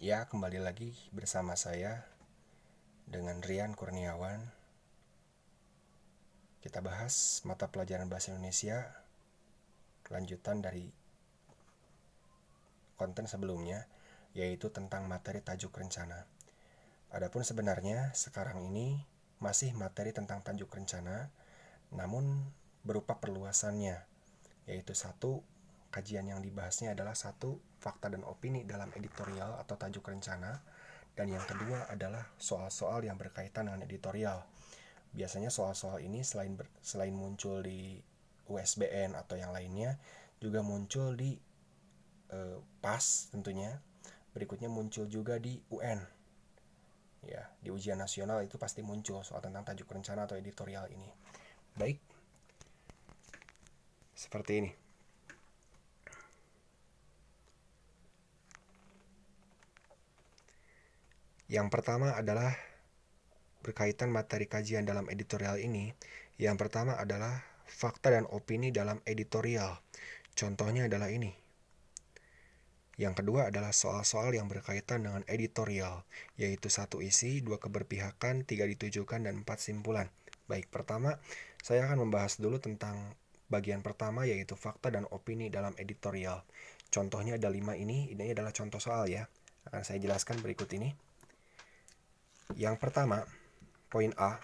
Ya, kembali lagi bersama saya dengan Rian Kurniawan. Kita bahas mata pelajaran bahasa Indonesia, lanjutan dari konten sebelumnya, yaitu tentang materi tajuk rencana. Adapun sebenarnya sekarang ini masih materi tentang tajuk rencana, namun berupa perluasannya, yaitu satu, kajian yang dibahasnya adalah satu, fakta dan opini dalam editorial atau tajuk rencana, dan yang kedua adalah soal-soal yang berkaitan dengan editorial. Biasanya soal-soal ini selain muncul di USBN atau yang lainnya, juga muncul di PAS tentunya. Berikutnya muncul juga di UN. Ya, di ujian nasional itu pasti muncul soal tentang tajuk rencana atau editorial ini. Baik, seperti ini. Yang pertama adalah berkaitan materi kajian dalam editorial ini. Yang pertama adalah fakta dan opini dalam editorial. Contohnya adalah ini. Yang kedua adalah soal-soal yang berkaitan dengan editorial, yaitu 1 isi, 2 keberpihakan, 3 ditujukan, dan 4 simpulan. Baik, pertama, saya akan membahas dulu tentang bagian pertama, yaitu fakta dan opini dalam editorial. Contohnya ada 5 ini adalah contoh soal ya. Akan saya jelaskan berikut ini. Yang pertama, poin A,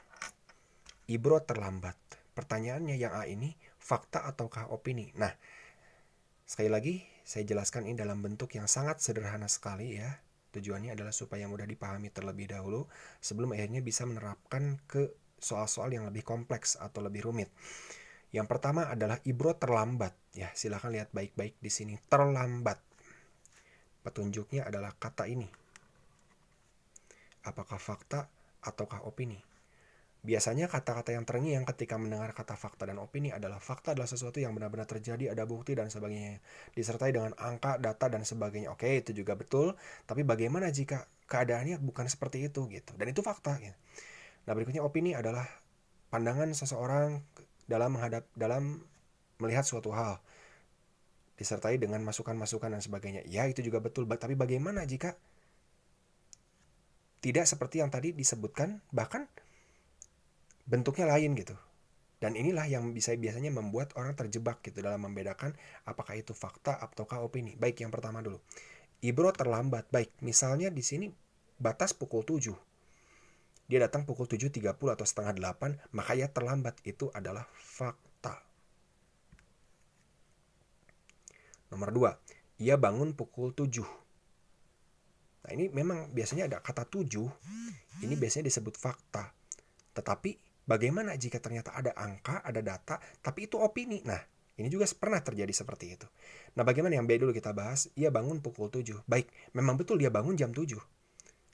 Ibro terlambat. Pertanyaannya yang A ini, fakta ataukah opini? Nah, sekali lagi, saya jelaskan ini dalam bentuk yang sangat sederhana sekali ya. Tujuannya adalah supaya mudah dipahami terlebih dahulu sebelum akhirnya bisa menerapkan ke soal-soal yang lebih kompleks atau lebih rumit. Yang pertama adalah Ibro terlambat. Ya, silakan lihat baik-baik di sini. Terlambat. Petunjuknya adalah kata ini. Apakah fakta ataukah opini? Biasanya kata-kata yang terngiang ketika mendengar kata fakta dan opini adalah fakta adalah sesuatu yang benar-benar terjadi, ada bukti dan sebagainya, disertai dengan angka, data dan sebagainya. Oke, itu juga betul, tapi bagaimana jika keadaannya bukan seperti itu gitu? Dan itu fakta gitu. Nah, berikutnya opini adalah pandangan seseorang dalam melihat suatu hal, disertai dengan masukan-masukan dan sebagainya. Ya, itu juga betul, tapi bagaimana jika tidak seperti yang tadi disebutkan, bahkan bentuknya lain gitu. Dan inilah yang biasanya membuat orang terjebak gitu dalam membedakan apakah itu fakta ataukah opini. Baik, yang pertama dulu. Ibro terlambat. Baik, misalnya di sini batas pukul 7. Dia datang pukul 7.30 atau setengah 8, maka ia terlambat. Itu adalah fakta. Nomor 2. Ia bangun pukul 7. Nah, ini memang biasanya ada kata 7. Ini biasanya disebut fakta. Tetapi bagaimana jika ternyata ada angka, ada data, tapi itu opini? Nah, ini juga pernah terjadi seperti itu. Nah, bagaimana yang B dulu kita bahas? Ia bangun pukul 7. Baik, memang betul dia bangun jam 7.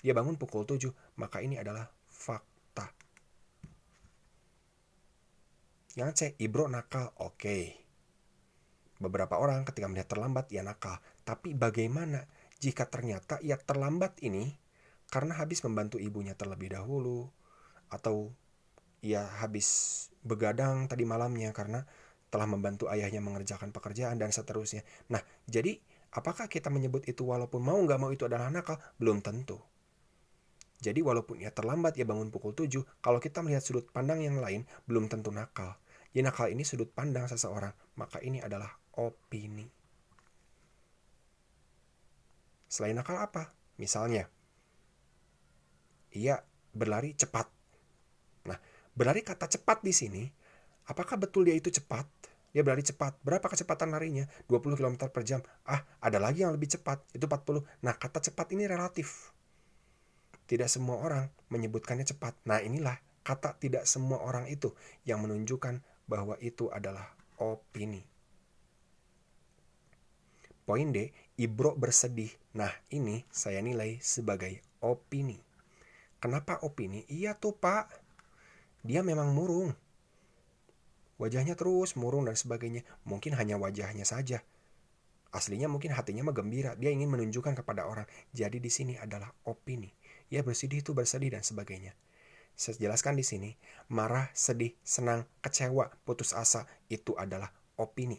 Dia bangun pukul 7, maka ini adalah fakta. Yang C, Ibro nakal. Oke. Beberapa orang ketika melihat terlambat, ia nakal. Tapi bagaimana jika ternyata ia terlambat ini karena habis membantu ibunya terlebih dahulu, atau ia habis begadang tadi malamnya karena telah membantu ayahnya mengerjakan pekerjaan dan seterusnya. Nah, jadi apakah kita menyebut itu walaupun mau nggak mau itu adalah nakal? Belum tentu. Jadi walaupun ia terlambat, ia bangun pukul 7, kalau kita melihat sudut pandang yang lain, belum tentu nakal. Jadi nakal ini sudut pandang seseorang, maka ini adalah opini. Selain nakal apa? Misalnya, ia berlari cepat. Nah, berlari kata cepat di sini, apakah betul dia itu cepat? Dia berlari cepat. Berapa kecepatan larinya? 20 km per jam. Ah, ada lagi yang lebih cepat. Itu 40. Nah, kata cepat ini relatif. Tidak semua orang menyebutkannya cepat. Nah, inilah kata tidak semua orang itu yang menunjukkan bahwa itu adalah opini. Poin D, Ibro bersedih. Nah, ini saya nilai sebagai opini. Kenapa opini? Iya tuh, Pak. Dia memang murung. Wajahnya terus murung dan sebagainya. Mungkin hanya wajahnya saja. Aslinya mungkin hatinya mah gembira. Dia ingin menunjukkan kepada orang. Jadi di sini adalah opini. Ya, bersedih itu bersedih dan sebagainya. Saya jelaskan di sini. Marah, sedih, senang, kecewa, putus asa. Itu adalah opini.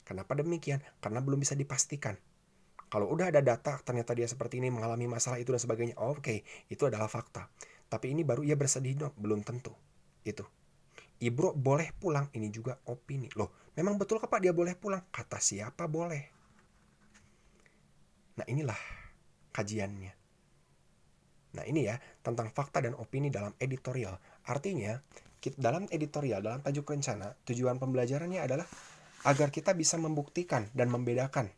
Kenapa demikian? Karena belum bisa dipastikan. Kalau udah ada data, ternyata dia seperti ini, mengalami masalah itu dan sebagainya, oke, itu adalah fakta. Tapi ini baru ia bersedih dong, belum tentu. Itu. Ibro boleh pulang, ini juga opini. Loh, memang betul Pak dia boleh pulang? Kata siapa boleh? Nah inilah kajiannya. Nah ini ya, tentang fakta dan opini dalam editorial. Artinya, dalam editorial, dalam tajuk rencana, tujuan pembelajarannya adalah agar kita bisa membuktikan dan membedakan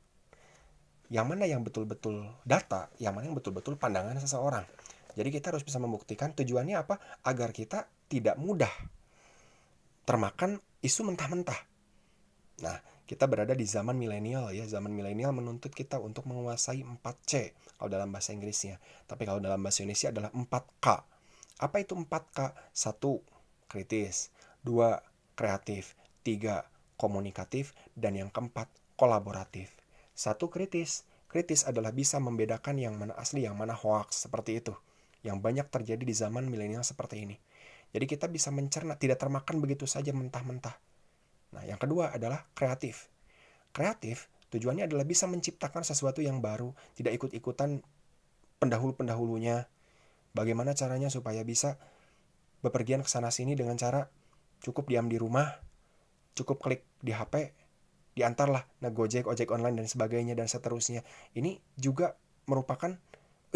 yang mana yang betul-betul data, yang mana yang betul-betul pandangan seseorang. Jadi kita harus bisa membuktikan tujuannya apa? Agar kita tidak mudah termakan isu mentah-mentah. Nah, kita berada di zaman milenial ya. Zaman milenial menuntut kita untuk menguasai 4C kalau dalam bahasa Inggrisnya. Tapi kalau dalam bahasa Indonesia adalah 4K. Apa itu 4K? 1. Kritis. 2. Kreatif. 3. Komunikatif. Dan yang keempat, kolaboratif. 1. Kritis. Kritis adalah bisa membedakan yang mana asli, yang mana hoax. Seperti itu. Yang banyak terjadi di zaman milenial seperti ini. Jadi kita bisa mencerna, tidak termakan begitu saja mentah-mentah. Nah, yang kedua adalah kreatif. Kreatif tujuannya adalah bisa menciptakan sesuatu yang baru, tidak ikut-ikutan pendahulu-pendahulunya. Bagaimana caranya supaya bisa bepergian ke sana sini dengan cara cukup diam di rumah, cukup klik di HP, diantarlah Gojek, ojek online dan sebagainya dan seterusnya. Ini juga merupakan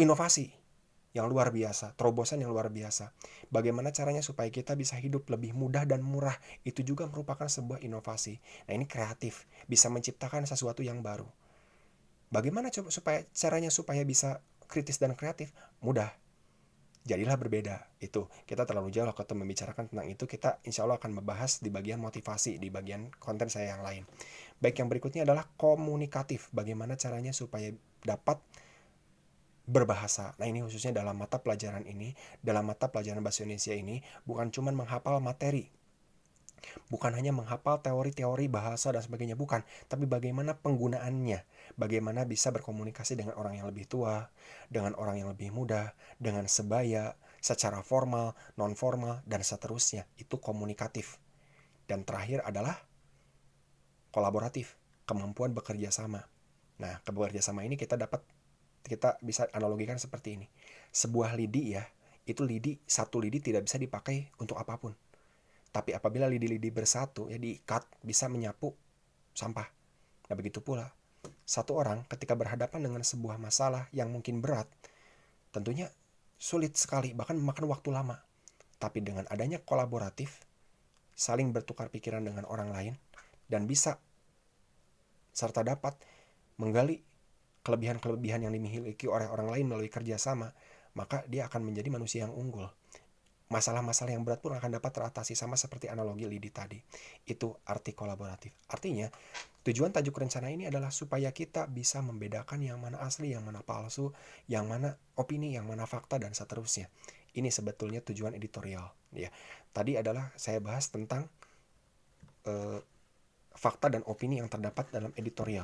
inovasi yang luar biasa, terobosan yang luar biasa. Bagaimana caranya supaya kita bisa hidup lebih mudah dan murah, itu juga merupakan sebuah inovasi. Nah ini kreatif, bisa menciptakan sesuatu yang baru. Bagaimana caranya supaya bisa kritis dan kreatif? Mudah. Jadilah berbeda. Itu kita terlalu jauh waktu membicarakan tentang itu. Kita insya Allah akan membahas di bagian motivasi, di bagian konten saya yang lain. Baik, yang berikutnya adalah komunikatif. Bagaimana caranya supaya dapat berbahasa. Nah ini khususnya dalam mata pelajaran ini, dalam mata pelajaran bahasa Indonesia ini, bukan cuma menghafal materi, bukan hanya menghafal teori-teori bahasa dan sebagainya, bukan, tapi bagaimana penggunaannya, bagaimana bisa berkomunikasi dengan orang yang lebih tua, dengan orang yang lebih muda, dengan sebaya, secara formal, non formal, dan seterusnya. Itu komunikatif. Dan terakhir adalah kolaboratif, kemampuan bekerja sama. Nah, bekerja sama ini kita bisa analogikan seperti ini. Sebuah lidi ya, itu satu lidi tidak bisa dipakai untuk apapun. Tapi apabila lidi-lidi bersatu ya diikat, bisa menyapu sampah. Nah begitu pula, satu orang ketika berhadapan dengan sebuah masalah yang mungkin berat, tentunya sulit sekali, bahkan memakan waktu lama. Tapi dengan adanya kolaboratif, saling bertukar pikiran dengan orang lain, dan bisa serta dapat menggali kelebihan-kelebihan yang dimiliki oleh orang lain melalui kerjasama, maka dia akan menjadi manusia yang unggul. Masalah-masalah yang berat pun akan dapat teratasi, sama seperti analogi lidi tadi. Itu arti kolaboratif. Artinya, tujuan tajuk rencana ini adalah supaya kita bisa membedakan yang mana asli, yang mana palsu, yang mana opini, yang mana fakta, dan seterusnya. Ini sebetulnya tujuan editorial. Ya, tadi adalah saya bahas tentang fakta dan opini yang terdapat dalam editorial.